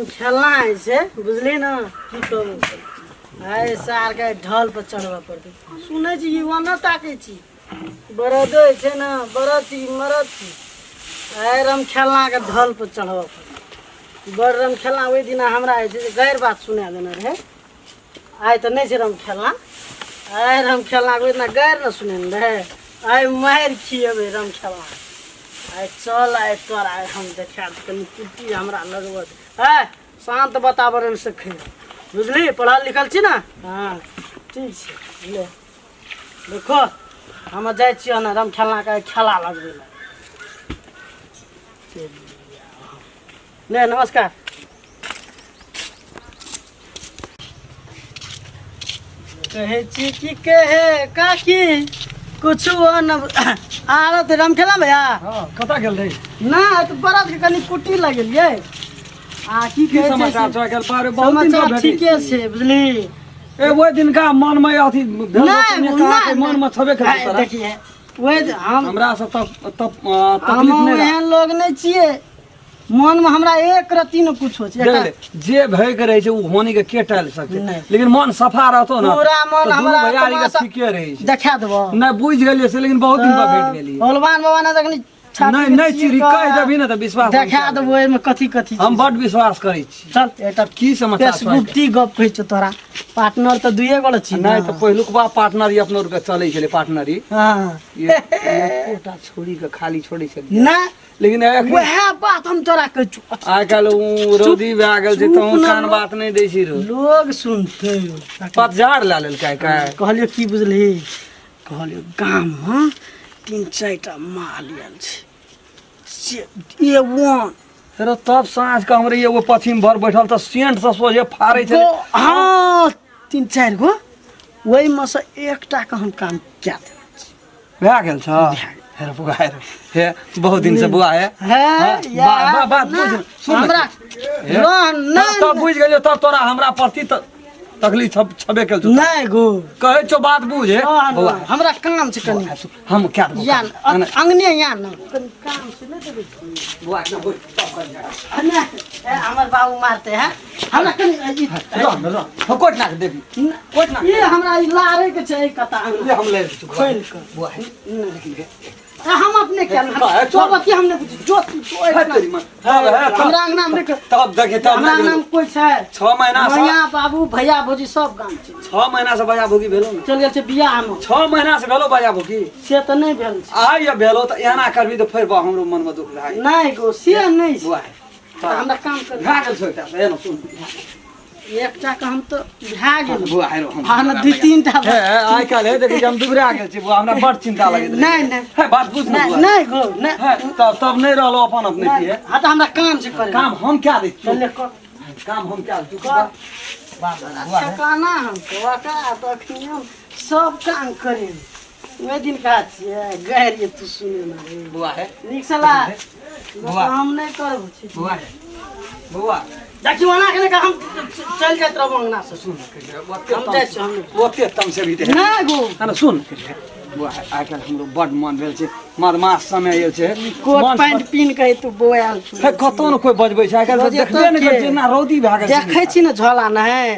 रम खेलना है से बुझली ना की कहू आय सार के ढल पर चढ़वा पड़ते सुनै छी ई वना ताकै छी बरद छै ना बरती मरती आय रम खेलना के ढल पर चढ़वा पड़ते बड़ रम खेलना ओइ दिन हमरा है छै गैर बात सुना देने रहे आय त नहीं छै रम खेलना आय रम खेलना ओइ दिन गैर न सुने रहे आय मार खिएबे रम खेलना आय चल आय तोर आय हम देखा तनी कुट्टी हमरा लगबत है शांत वातावरण से खे बुझली पढ़ल लिखल छी ना हाँ ठीक छै ले देखो हम जाय छियै ना रम खेलना के खेला लगबे ले नमस्कार कहे छी कि कहे काकी कुछ न आरो त रम खेला भैया हां कता गेल रही ना त बरद के कनी कुट्टी लगेलिए आ की कहे समाचार छ गेल पारे बहुत दिन समाचार ठीके छै बुझली ए ओइ दिन का मन में अथी मन में छबे करे तोरा देखिए ओइ हमरा से तकलीफ हम नहीं एहन लोग नहीं छिए मन में हमरा एक रत्ती न कुछ हो छै जे भय के रहे छै उ होनी के के टाल सकते लेकिन मन सफा रहतो ना पूरा मन हमरा भैयारी के ठीके रहे छै देखा देबो नहीं बुझ गेलिए से लेकिन बहुत दिन पर भेट गेलिए भगवान बाबा ने देखनी नहीं नहीं चिरी कह देबी ना त विश्वास देखा देबो एमे कथी कथी हम बड विश्वास करै छी चल एटा की समाचार छै गुप्ती गप कहै छ तोरा पार्टनर त दुइए गल छी नहीं तो पहिलुक बा पार्टनर अपनो के चलै छले पार्टनरी हां ये कोटा छोड़ी के खाली छोड़ै छले ना लेकिन वह बात हम तोरा कहै छु आइ काल उ रोदी भए गेल छै तो कान बात नहीं दै छी रो लोग सुनते पतझड़ ला लेल काय कहलियो की बुझली कहलियो गाम में 3-4टा माल आयल छै ए वन फेर तब साँझ के हमरे एगो पश्चिम भर बैठल त सेंट से सोझे फाड़ै छै हां 3-4 गो ओइ में से एकटा के हम काम क्या दे भए गेल छ हेर बुआ हे बहुत दिन से बुआ है बात बुझ सुन हमरा नहीं तब बुझ गेलियो तब तोरा हमरा प्रति तकलीफ छबे केल छ नहीं गो कहै छो बात बुझे बुआ हमरा काम छै कनी हम क्या यान अंगने यान कनी काम से नहीं देबे बुआ ना बुझ तब कर जा ना हमर बाबू मारते हैं हमरा कनी हम कोट ना देबी कोट ना ये हमरा ई लारे के छै कता ले हम ले खोल के बुआ हम अपने क्या छोबती हमने जो हमरा अंगना में तब देखे तब हमरा अंगना में कोई छै 6 महीना से भैया बाबू भैया भौजी सब गाम छै 6 महीना से भैया भौजी भेलो न चल गेल छै बियाह में 6 महीना से भेलो भैया भौजी से त नहीं भेल छै आ ये भेलो त एना करबी त फेर हमरो मन में दुख लागे नहीं गो से नहीं छै बुआ हमरा काम कर भागल छ एकटा एनो सुन एकटा के हम तो भाग गेल बुआ आरो हम हां न 2-3टा है आइ काल है देखि हम दुबरा गेल छी बुआ हमरा बड़ चिंता लागे नहीं नहीं है बात बुझ ना बुआ नहीं गो नहीं तब नहीं रहलो अपन अपने की है हां त हमरा काम छै करे काम हम क्या दे चल कर काम हम क्या तू कर बात बुआ है ठिकाना हम का तखनी हम सब काम करे ओइ दिन का छिए गैर ये तू सुने ना बुआ है निक सला बुआ हम नहीं करब छी बुआ बुआ देखी वना के हम चल जात रहब अंगना से सुन हम जाय छी हम ओते तम से भी दे ना गो ना सुन बुआ आइ काल हमरो बड मन भेल छै मधमास समय आयल छै कोट पैंट पिन के तू बोयाल छु है कतो न कोई बजबै छै आइ काल देखबे न कर जेना रौदी भए गेल देखै छी न झोला नहीं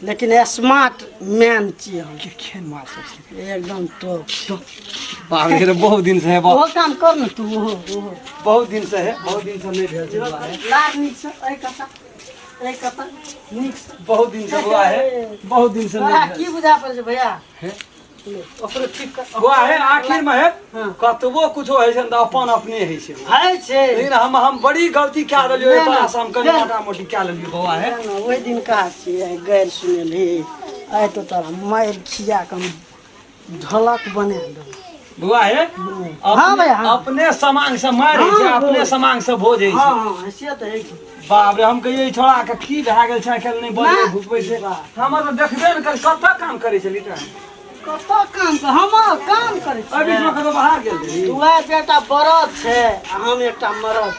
लेकिन स्मार्ट मैन छी हम के खेन मार सब एकदम टॉप बाप रे बहुत दिन से है वो काम कर न तू बहुत दिन से है बहुत दिन से नहीं भेल छै लाग निक से ए कता निक से बहुत दिन से हुआ है बहुत दिन से नहीं की बुझा पड़ छै भैया है ओकरो ठीक कर हुआ है आखिर में है कतबो कुछो है छै त अपन अपने है छै है छै लेकिन हम बड़ी गलती क्या देलियो ए तोरा से हम कनी मोटा मोटी क्या लेलियो बौआ है ओइ दिन का छिए गैर सुनेल हे आइ तो तोरा मार खिया के ढलक बना दो बुआ है हां भैया अपने समांग से मार है छै अपने समांग से भोज है छै हां से त है बाप रे हम कहिए छोड़ा के की भए गेल छै कल नहीं बने भुकबै छै हमर त देखबे न कर कत काम करे छली त कत काम कर हम काम करे छी अभी में कतो बाहर गेल रही तू बेटा बरद छै हम एकटा मरद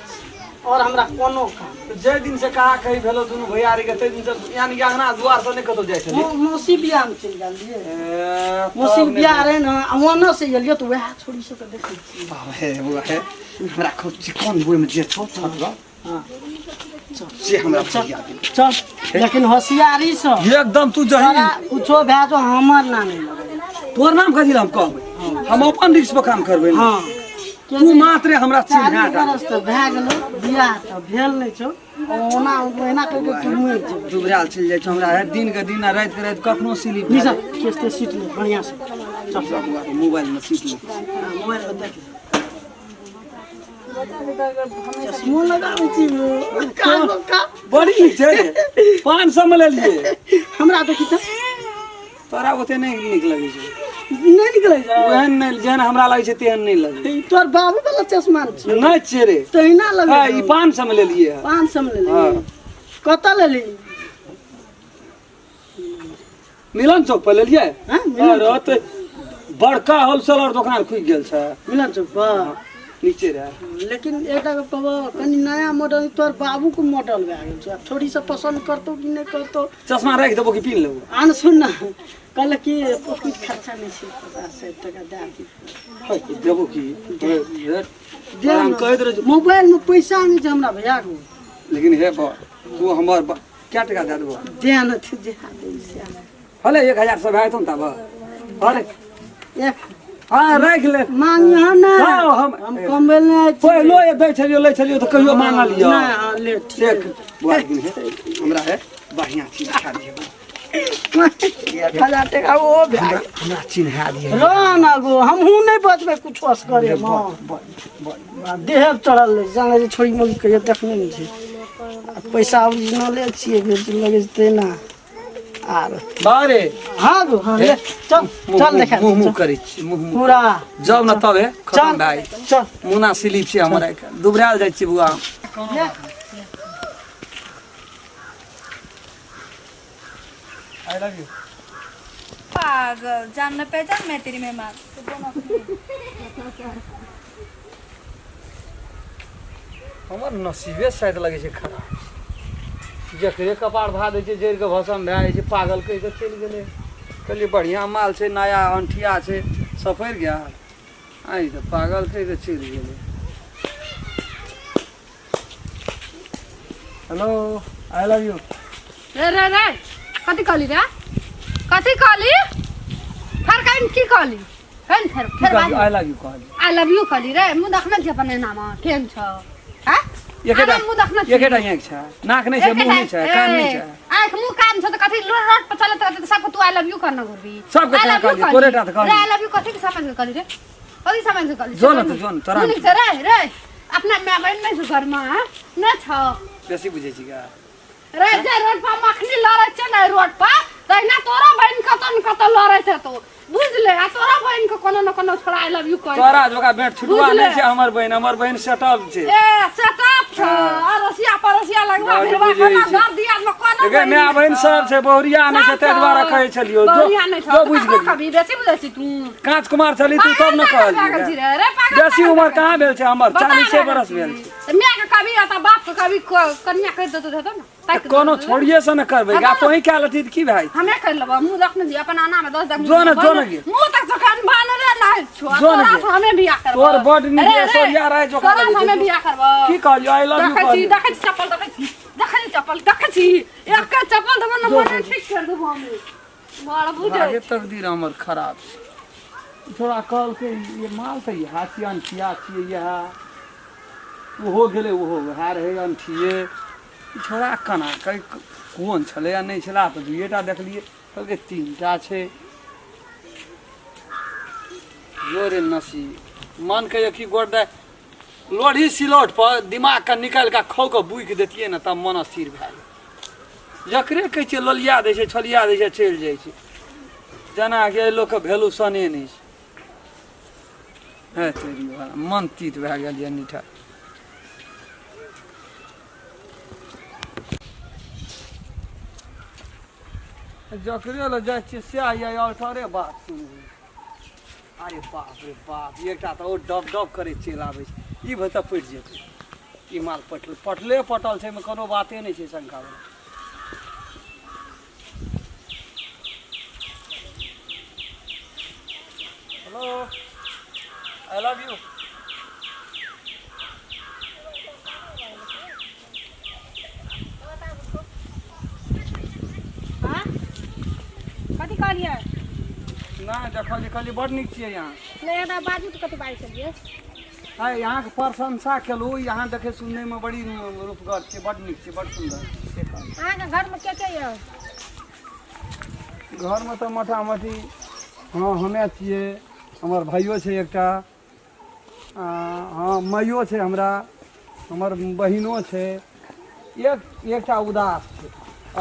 और हमरा कोनो काम जे दिन से कहा कही भेलो दुनु भैयारी के ते दिन से यानी कि अंगना दुआर से नहीं कतो जाय छली मौसी बियाह में चल गेलिए मौसी बियाह रे न वनो से गेलियो त वह छोड़ी से त देखै छी बाप रे बुआ है हमरा को चिकन बुए में जे छोट छोट हाँ से हमरा चल भैया गेल चल लेकिन होशियारी से एकदम तू तोरा जही कुछो भए तो हमर नाम नहीं लगे तोर नाम कथी हम कहबै हम अपन रिक्स पर काम करबै ना। हाँ तू मात्र हमरा चिन्हा चालीस डाल बरस तऽ भए गेलो बियाह तऽ भेल नहि छौ ओना ओहिना कहिके तू मरि जेबही दुबराल चलि जाइ छै हमरा है दिन के दिन राति के राति कखनो स्लिप निशा केस्ते सीट ले बढ़िया से चल सब मोबाइल में सीट ले मोबाइल में देख चश्मो लगाबै छी का बड़ी छै 500 में ले लिए हमरा देखी तऽ तोरा ओते नहीं नीक लगे छै नहीं निकलै छै ओहन नहीं जेहन हमरा लगे छै तेहन नहीं लगे ई तोर बाबू वाला चश्मा छै नहीं छै रे तहिना लगे हां ई 500 में ले लिए है 500 में ले हां ले कतऽ ले ली मिलन चौक पर ले लिए हां अरे तो बड़का होलसेलर दुकान खुल गेल छै मिलन चौक पर नीचे रहे लेकिन एकटा कहबो कनी नया मॉडल तोर बाबू के मॉडल भए गेल छै थोड़ी सा पसंद करतो कि नहीं करतो चश्मा राख देबो कि पीन लेबो आन सुन ना कहले कि पॉकेट खर्चा नहीं छै 50 टका दे दी है देबो कि दे हम ना। कह दे रहे मोबाइल में पैसा नहीं छै हमरा भैया को लेकिन हे बा तू हमर क्या टका दे देबो दे ना थे जे दे से हले 1000 से भाई तुम तब अरे एक हां राख ले मांगी है ना हाँ, हम कमबेल नहीं कोई लो ये दै छलियो ले छलियो तो कहियो मांगा लियो नहीं हाँ ले देख बुआ दिन है हमरा है बढ़िया चीज खा दियो 1000 टका वो भए गेल हमरा चिन्हा दियो रो ना गो हमहू नहीं बचबे कुछ अस करे हां देह चढ़ल रहे जाने जे छोड़ी मोगी कहियो देखने नहीं छै पैसा ओरिजिनले छिए लगे छै ना आर बारे हाँ गो हाँ ले चल चल देखा मुंह मुंह करै छी मुंह मुंह पूरा जब न तबे खत्म चल भाई चल मुना स्लिप छै हमरा दुबराल जाइ छी बुआ ले आई लव यू पागल जान न पहचान मैं तेरी मेहमान हमर नसीबे शायद लगे छै खराब जकरे कपार भा दै छै जड़ के भसम भए जाइ छै पागल कहि के चलि गेलै कहलिए बढ़िया माल छै नया अंठिया छै सफर गया आई तो पागल कहि के चलि गेलै हेलो आई लव यू रे रे रे कथी कहली रे कथी कहली फेर कहीं की कहली फेर आई लव यू कहली आई लव यू कहली रे मुंह देखने छी अपन नाम केहन छ हैं एकेटा मुंह देखने छी एकेटा आँखि छै नाक नहीं छै मुंह नहीं छै कान नहीं छै आँख मुंह कान छ त कथी रोड पर चलत रहते त सबको तू आई लव यू करना गुरबी सबके कहना कहली, तोरे टा त कहली। आई लव यू कथी के समझ के कहली रे कथी समझ के कहली जो न त जो न तोरा मुंह से रे रे अपना मैं बहन नहीं छ घर में न छ बेसी बुझै छी का रे जे रोड पर मखनी लड़ै छै ना रोड पर तहिना तोरा बहन कतन लड़ै छै तो बुझ ले आ तोरा बहन के कोनो न कोनो छोड़ा आई लव यू कह तोरा जोका भेंट छुटवा बुझले। नहीं छै हमर बहन सेटल छै ए सेटअप छ आ रसिया परसिया लगवा बात फिरवा बुझै कोना छी। घर दिया में कोना एगे मैं बहन सब छै बहुरिया नहीं छै तै द्वारा कहै छलियो बहुरिया नहीं छ जो बुझ गेली कभी बेसी बुझै छी तू कांच कुमार छली तू तब न पागल छी कहली रे रे पागल बेसी उम्र कहाँ भेल छै हमर बता 40 रे। बरस भेल छै त मैं के कभी आता बाप के कभी कन्या कह देतो देतो ना ताकि त कोनो छोड़िए से न करबै गा तो ही क्या लती की भाई हमें कर लेबा मुंह रखने जी अपन आना में 10 जो न, जो न गे। मुंह तक जखन भान रे ना छुआ जो न तोरा गे। से हमें बियाह करबो तोर बड नीक सोरिया रहे जो तोरा से हमें बियाह करबो की कहलियो आई लव यू देखै छी चप्पल देखै छी चप्पल देखै छी एक का चप्पल तो मन मोने ठीक कर देबो हमें बड़ा बुझे आगे तकदीर हमर खराब छै थोड़ा कल के ये माल त हाथियन किया छिए यह ओहो गेलै ओहो वएह रहै अंठिए छोड़ा कना कई कोन छलै या नहीं छला तो दुएटा देखलिए कहलकै तीनटा छै जोरे नसी मन के की गोड़ दे लोढ़ी सिलौट पर दिमाग का निकाल के खौ के बुइक देतिए न तब मन स्थिर भए गेल जकरे कहै छै लोलिया दै छै छलिया दै छै चलि जाइ छै जेना कि एहि लोक के वैल्यू सने नहि छै है तेरी वाला मन तीत भए गेल ये नीठा जकरे लए जाइ छियै से आइए अल्टरे बात सुनबै अरे बाप रे बाप एकटा तऽ ओ डब डब करै चलि आबै छै ई भऽ पटि जेतै ई माल पटले पटल छै एहिमे कोनो बाते नहि छै शंका बला हेलो आई लव यू कहलिए नहीं देखलिए कहलिए बड़ नीक छियै यहाँ नहीं हमरा बाजू तो कते बारी चलिए है यहाँ के प्रशंसा केलू यहाँ देखे सुनने में बड़ी रूपगर छै बड़ नीक छै बड़ सुंदर से कहलियै। अहाँ के घर में के ये घर में तो मोटामोटी हाँ हमे छियै हमर भाइयो छै एकटा हाँ माइयो छै हमरा हमर बहिनो छै एकटा उदास छै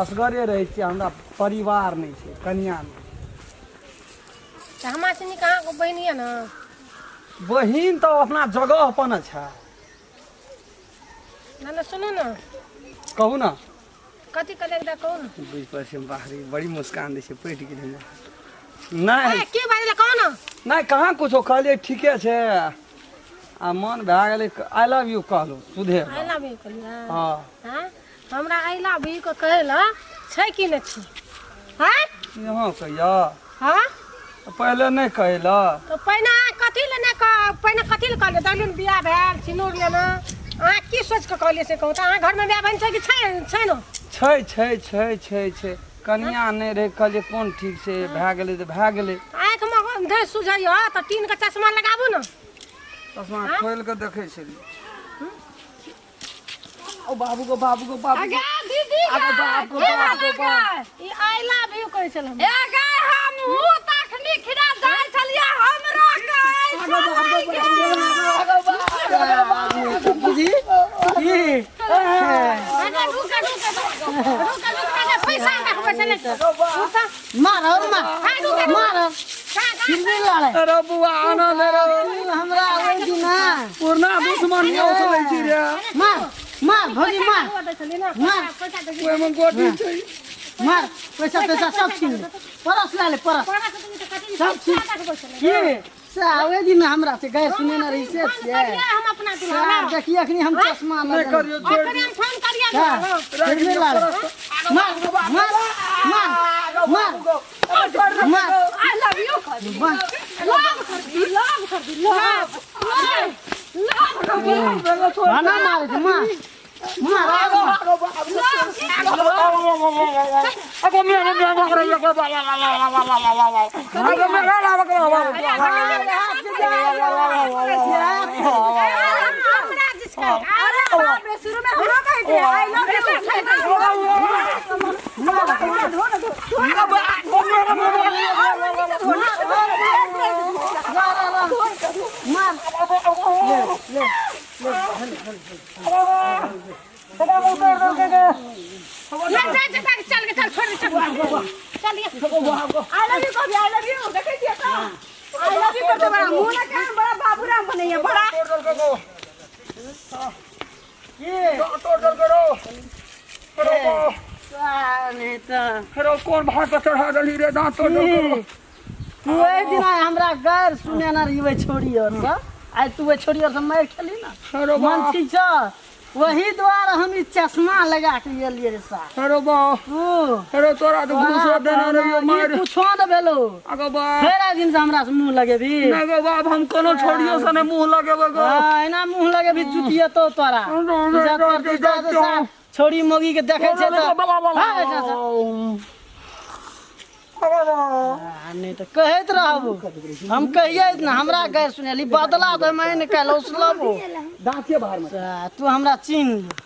असगरे रहै छियै हमरा परिवार नहीं छै कन्या नहीं तो हमार से कहाँ को बहन है ना बहिन तो अपना जगह पर न छै ना ना सुनो ना कहू ना कथी करे दा कहू ना बुझ पर से बाहरी बड़ी मुस्कान दै छै पटि गेलै नहीं की बाजले कहू ना नहीं कहाँ कुछो कहलिए ठीके छै आ मन भए गेलै आई लव यू कहलू सुधे आई लव यू कहलिए हाँ हां हमरा आई लव यू को कहला छै कि नहीं छै हां यहाँ कहिया हां पहले नहीं कहला तो पहिने कथी ले ने पहिने कथी ले कहले दलिन बियाह भेल सिनूर लेना अहाँ की सोच के कहलिए से कहू त अहाँ घर में बियाह बन छै कि छै न छै कन्या नहीं रहे कहलिए कोन ठीक से भए गेलै तऽ भए गेलै आँख में धै सुझैया त टीन के चश्मा लगाबू न चश्मा खोल के देखे छलिए ओ बाबू गो बाबू आगे दीदी आगे बाप गो बाप गो बाप ई आई लव यू कहै छल हम ए गाय हम हूँ तखनी खिरा जाय छलिए हमरो बुझी की आगे रुका पैसा रखबे चले मार मार फिर भी लड़े अरे बुआ आनंद रे हमरा ओइ दिना पुरना दुश्मन के ओसलै छी रे मार भौजी मार ओए में गोटी छै मार पैसा सब छीन ले परस ले परस सब छीन की सावे दिन हमरा से गए सुने ना रही से हम अपना यार देखिए अखनी हम चश्मा नहीं लगा करियो छोड़ ओकरे हम फोन करिया फिर भी लड़े मार आई लव यू कर दी लव कर दी खाना मारे थे मार अब मेरे में कर रही शुरू में हम कह दिए आई लव चल छोड़ दे चलिए आई लव यू देखे दिया तो आई लव यू तो बड़ा मुंह लगा बड़ा बाबूराम बनैया बड़ा नहीं तो कौन भात पर चढ़ा दली रे दांत तोड़ तू ए दिन हमरा गैर सुने ना रही छोड़ी और सब आज तू छोड़ी और सब मार खेली ना मन ठीक छ वही द्वारा हम ई चश्मा लगा के लिए रे सा अरे बा अरे तोरा तो घूस देना रे मार कुछो न भेलो अगो बा फेरा दिन से हमरा से मुंह लगे भी नहीं गो बाप हम कोनो छोड़ियो से मुंह लगेबे गो हां एना मुंह लगे भी जुतिया तो तोरा छोड़ी मोगी के देखे छे नहीं तो कहत रहबो हम कहिए ना हमरा गैर सुनेली बदला दे मैं निकाल उसलबो दांते बाहर में तू हमरा चीन